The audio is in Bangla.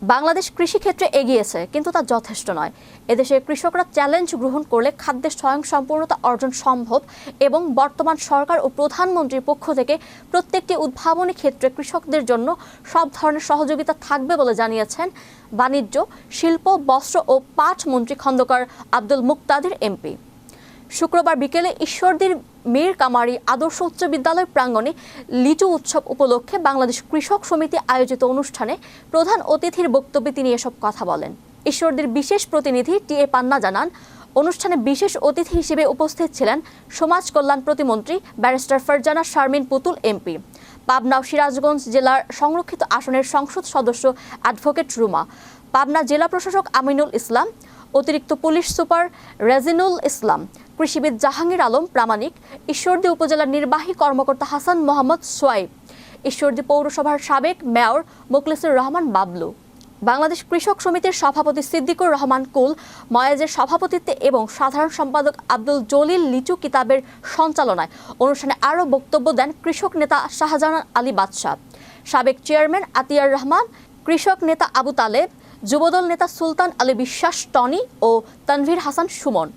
বাংলাদেশ কৃষি ক্ষেত্রে এগিয়েছে, কিন্তু তা যথেষ্ট নয়। এদেশে কৃষকরা চ্যালেঞ্জ গ্রহণ করলে খাদ্যের স্বয়ংসম্পূর্ণতা অর্জন সম্ভব এবং বর্তমান সরকার ও প্রধানমন্ত্রীর পক্ষ থেকে প্রত্যেকটি উদ্ভাবনী ক্ষেত্রে কৃষকদের জন্য সব ধরনের সহযোগিতা থাকবে বলে জানিয়েছেন বাণিজ্য, শিল্প, বস্ত্র ও পাট মন্ত্রী খন্দকার আব্দুল মুক্তাদির এমপি। শুক্রবার বিকেলে ঈশ্বরদীর মীর কামারি আদর্শ উচ্চ বিদ্যালয় প্রাঙ্গণে লিচু উৎসব উপলক্ষে বাংলাদেশ কৃষক সমিতি আয়োজিত অনুষ্ঠানে প্রধান অতিথির বক্তব্যে তিনি এসব কথা বলেন। ঈশ্বরদীর বিশেষ প্রতিনিধি টি.এ. পান্না জানান, অনুষ্ঠানে বিশেষ অতিথি হিসেবে উপস্থিত ছিলেন সমাজ কল্যাণ প্রতিমন্ত্রী ব্যারিস্টার ফারজানা শারমিন পুতুল এমপি, পাবনা ও সিরাজগঞ্জ জেলার সংরক্ষিত আসনের সংসদ সদস্য অ্যাডভোকেট রুমা, পাবনা জেলা প্রশাসক আমিনুল ইসলাম, অতিরিক্ত পুলিশ সুপার রেজিনুল ইসলাম, কৃষিবিদ জাহাঙ্গীর আলম প্রামাণিক, ঈশ্বরদী উপজেলার নির্বাহী কর্মকর্তা হাসান মোহাম্মদ সোয়াইব, ঈশ্বরদী পৌরসভার সাবেক মেয়র মোখলেসুর রহমান বাবলু, বাংলাদেশ কৃষক সমিতির সভাপতি সিদ্দিকুর রহমান কুল, ময়েজের সভাপতিত্বে এবং সাধারণ সম্পাদক আব্দুল জলিল লিচু কিতাবের সঞ্চালনায় অনুষ্ঠানে আরও বক্তব্য দেন কৃষক নেতা শাহজাহান আলী বাদশাহ, সাবেক চেয়ারম্যান আতিয়ার রহমান, কৃষক নেতা আবু তালেব, যুবদল নেতা সুলতান আলী বিশ্বাস টনি ও তানভীর হাসান সুমন।